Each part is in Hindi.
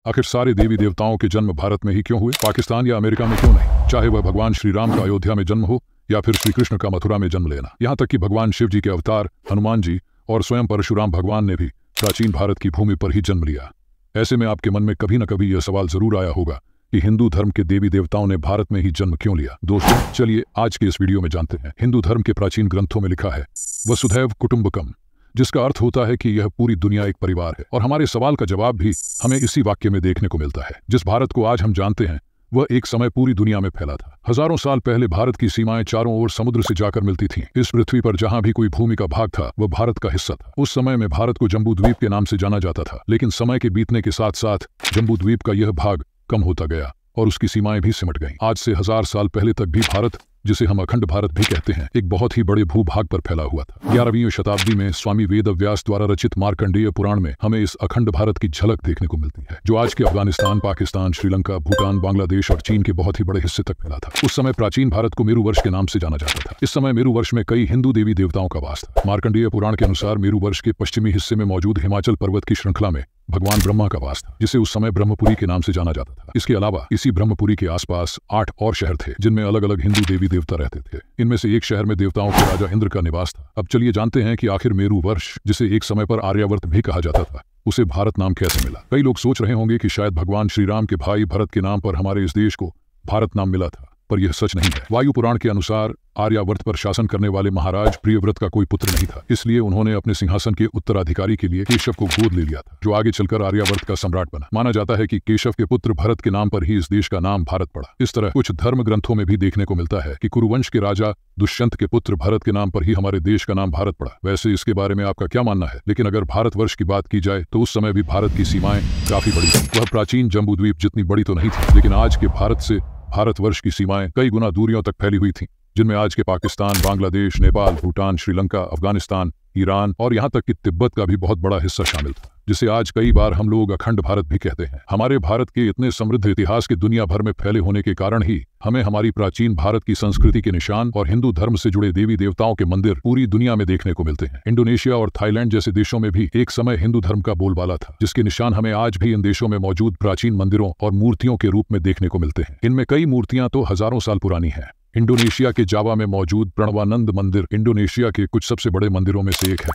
आखिर सारे देवी देवताओं के जन्म भारत में ही क्यों हुए, पाकिस्तान या अमेरिका में क्यों नहीं? चाहे वह भगवान श्री राम का अयोध्या में जन्म हो या फिर श्री कृष्ण का मथुरा में जन्म लेना, यहाँ तक कि भगवान शिव जी के अवतार हनुमान जी और स्वयं परशुराम भगवान ने भी प्राचीन भारत की भूमि पर ही जन्म लिया। ऐसे में आपके मन में कभी न कभी यह सवाल जरूर आया होगा कि हिंदू धर्म के देवी देवताओं ने भारत में ही जन्म क्यों लिया। दोस्तों, चलिए आज के इस वीडियो में जानते हैं। हिंदू धर्म के प्राचीन ग्रंथों में लिखा है वसुधैव कुटुंबकम, जिसका अर्थ होता है कि यह पूरी दुनिया एक परिवार है। और हमारे सवाल का जवाब भी हमें इसी वाक्य में देखने को मिलता है। जिस भारत को आज हम जानते हैं वह एक समय पूरी दुनिया में फैला था। हजारों साल पहले भारत की सीमाएं चारों ओर समुद्र से जाकर मिलती थीं। इस पृथ्वी पर जहां भी कोई भूमि का भाग था वह भारत का हिस्सा था। उस समय में भारत को जम्बू द्वीप के नाम से जाना जाता था, लेकिन समय के बीतने के साथ साथ जम्बू द्वीप का यह भाग कम होता गया और उसकी सीमाएं भी सिमट गईं। आज से 1000 साल पहले तक भी भारत, जिसे हम अखंड भारत भी कहते हैं, एक बहुत ही बड़े भूभाग पर फैला हुआ था। 11वीं शताब्दी में स्वामी वेदव्यास द्वारा रचित मार्कंडेय पुराण में हमें इस अखंड भारत की झलक देखने को मिलती है, जो आज के अफगानिस्तान, पाकिस्तान, श्रीलंका, भूटान, बांग्लादेश और चीन के बहुत ही बड़े हिस्से तक फैला था। उस समय प्राचीन भारत को मेरु वर्ष के नाम से जाना जाता था। इस समय मेरु वर्ष में कई हिंदू देवी देवताओं का वास था। मार्कंडेय पुराण के अनुसार मेरु वर्ष के पश्चिमी हिस्से में मौजूद हिमाचल पर्वत की श्रृंखला में भगवान ब्रह्मा का वास था, जिसे उस समय ब्रह्मपुरी के नाम से जाना जाता था। इसके अलावा इसी ब्रह्मपुरी के आसपास 8 और शहर थे, जिनमें अलग अलग हिंदू देवी देवता रहते थे। इनमें से एक शहर में देवताओं के राजा इंद्र का निवास था। अब चलिए जानते हैं कि आखिर मेरु वर्ष, जिसे एक समय पर आर्यावर्त भी कहा जाता था, उसे भारत नाम कैसे मिला। कई लोग सोच रहे होंगे कि शायद भगवान श्री राम के भाई भरत के नाम पर हमारे इस देश को भारत नाम मिला था, पर यह सच नहीं है। वायु पुराण के अनुसार आर्यावर्त पर शासन करने वाले महाराज प्रियव्रत का कोई पुत्र नहीं था, इसलिए उन्होंने अपने सिंहासन के उत्तराधिकारी के लिए केशव को गोद ले लिया था, जो आगे चलकर आर्यावर्त का सम्राट बना। माना जाता है कि केशव के पुत्र भरत के नाम पर ही इस देश का नाम भारत पड़ा। इस तरह कुछ धर्म ग्रंथों में भी देखने को मिलता है कि कुरुवंश के राजा दुष्यंत के पुत्र भरत के नाम पर ही हमारे देश का नाम भारत पड़ा। वैसे इसके बारे में आपका क्या मानना है? लेकिन अगर भारतवर्ष की बात की जाए तो उस समय भी भारत की सीमाएं काफी बड़ी थी। वह प्राचीन जम्बू द्वीप जितनी बड़ी तो नहीं थी, लेकिन आज के भारत से भारतवर्ष की सीमाएं कई गुना दूरियों तक फैली हुई थीं, जिनमें आज के पाकिस्तान, बांग्लादेश, नेपाल, भूटान, श्रीलंका, अफगानिस्तान, ईरान और यहाँ तक कि तिब्बत का भी बहुत बड़ा हिस्सा शामिल था, जिसे आज कई बार हम लोग अखंड भारत भी कहते हैं। हमारे भारत के इतने समृद्ध इतिहास के दुनिया भर में फैले होने के कारण ही हमें हमारी प्राचीन भारत की संस्कृति के निशान और हिंदू धर्म से जुड़े देवी देवताओं के मंदिर पूरी दुनिया में देखने को मिलते हैं। इंडोनेशिया और थाईलैंड जैसे देशों में भी एक समय हिंदू धर्म का बोलबाला था, जिसके निशान हमें आज भी इन देशों में मौजूद प्राचीन मंदिरों और मूर्तियों के रूप में देखने को मिलते हैं। इनमें कई मूर्तियां तो हजारों साल पुरानी हैं। इंडोनेशिया के जावा में मौजूद प्रणवानंद मंदिर इंडोनेशिया के कुछ सबसे बड़े मंदिरों में से एक है,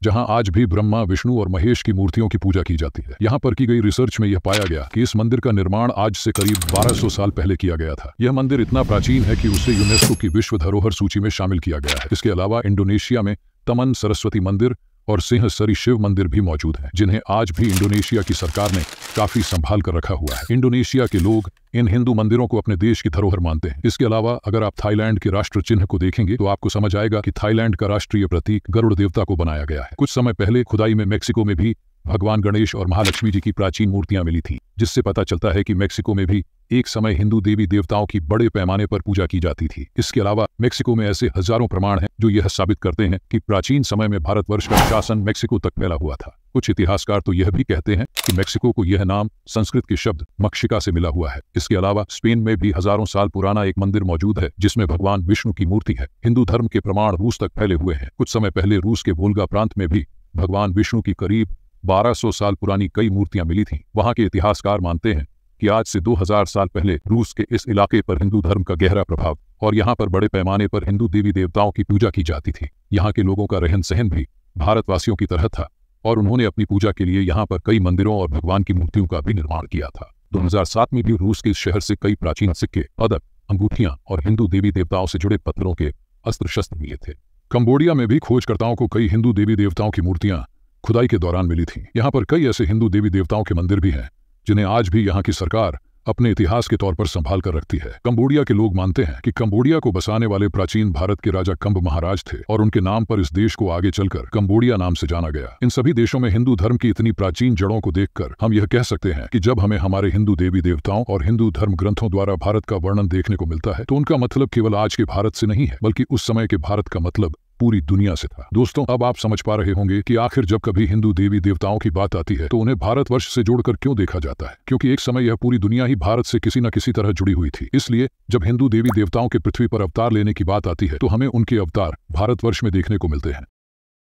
जहां आज भी ब्रह्मा, विष्णु और महेश की मूर्तियों की पूजा की जाती है। यहां पर की गई रिसर्च में यह पाया गया कि इस मंदिर का निर्माण आज से करीब 1200 साल पहले किया गया था। यह मंदिर इतना प्राचीन है कि उसे यूनेस्को की विश्व धरोहर सूची में शामिल किया गया है। इसके अलावा इंडोनेशिया में तमन सरस्वती मंदिर और सिंहसरी शिव मंदिर भी मौजूद हैं, जिन्हें आज भी इंडोनेशिया की सरकार ने काफी संभाल कर रखा हुआ है। इंडोनेशिया के लोग इन हिंदू मंदिरों को अपने देश की धरोहर मानते हैं। इसके अलावा अगर आप थाईलैंड के राष्ट्र चिन्ह को देखेंगे तो आपको समझ आएगा कि थाईलैंड का राष्ट्रीय प्रतीक गरुड़ देवता को बनाया गया है। कुछ समय पहले खुदाई में मेक्सिको में भी भगवान गणेश और महालक्ष्मी जी की प्राचीन मूर्तियां मिली थी, जिससे पता चलता है कि मेक्सिको में भी एक समय हिंदू देवी देवताओं की बड़े पैमाने पर पूजा की जाती थी। इसके अलावा मेक्सिको में ऐसे हजारों प्रमाण हैं जो यह साबित करते हैं कि प्राचीन समय में भारतवर्ष का शासन मेक्सिको तक फैला हुआ था। कुछ इतिहासकार तो यह भी कहते हैं कि मेक्सिको को यह नाम संस्कृत के शब्द मक्षिका से मिला हुआ है। इसके अलावा स्पेन में भी हजारों साल पुराना एक मंदिर मौजूद है, जिसमें भगवान विष्णु की मूर्ति है। हिंदू धर्म के प्रमाण रूस तक फैले हुए हैं। कुछ समय पहले रूस के वोल्गा प्रांत में भी भगवान विष्णु की करीब 1200 साल पुरानी कई मूर्तियां मिली थीं। वहां के इतिहासकार मानते हैं कि आज से 2000 साल पहले रूस के इस इलाके पर हिंदू धर्म का गहरा प्रभाव और यहाँ पर बड़े पैमाने पर हिंदू देवी देवताओं की पूजा की जाती थी। यहाँ के लोगों का रहन सहन भी भारतवासियों की तरह था और उन्होंने अपनी पूजा के लिए यहाँ पर कई मंदिरों और भगवान की मूर्तियों का भी निर्माण किया था। 2007 में भी रूस के इस शहर से कई प्राचीन सिक्के, पदक, अंगूठियां और हिंदू देवी देवताओं से जुड़े पत्थरों के अस्त्र शस्त्र मिले थे। कंबोडिया में भी खोजकर्ताओं को कई हिंदू देवी देवताओं की मूर्तियां खुदाई के दौरान मिली थीं। यहाँ पर कई ऐसे हिंदू देवी देवताओं के मंदिर भी हैं, जिन्हें आज भी यहाँ की सरकार अपने इतिहास के तौर पर संभाल कर रखती है। कंबोडिया के लोग मानते हैं कि कंबोडिया को बसाने वाले प्राचीन भारत के राजा कंब महाराज थे और उनके नाम पर इस देश को आगे चलकर कंबोडिया नाम से जाना गया। इन सभी देशों में हिंदू धर्म की इतनी प्राचीन जड़ों को देखकर हम यह कह सकते हैं कि जब हमें हमारे हिंदू देवी देवताओं और हिंदू धर्म ग्रंथों द्वारा भारत का वर्णन देखने को मिलता है तो उनका मतलब केवल आज के भारत से नहीं है, बल्कि उस समय के भारत का मतलब पूरी दुनिया से था। दोस्तों, अब आप समझ पा रहे होंगे कि आखिर जब कभी हिंदू देवी देवताओं की बात आती है तो उन्हें भारतवर्ष से जोड़कर क्यों देखा जाता है, क्योंकि एक समय यह पूरी दुनिया ही भारत से किसी न किसी तरह जुड़ी हुई थी। इसलिए जब हिंदू देवी देवताओं के पृथ्वी पर अवतार लेने की बात आती है तो हमें उनके अवतार भारतवर्ष में देखने को मिलते हैं।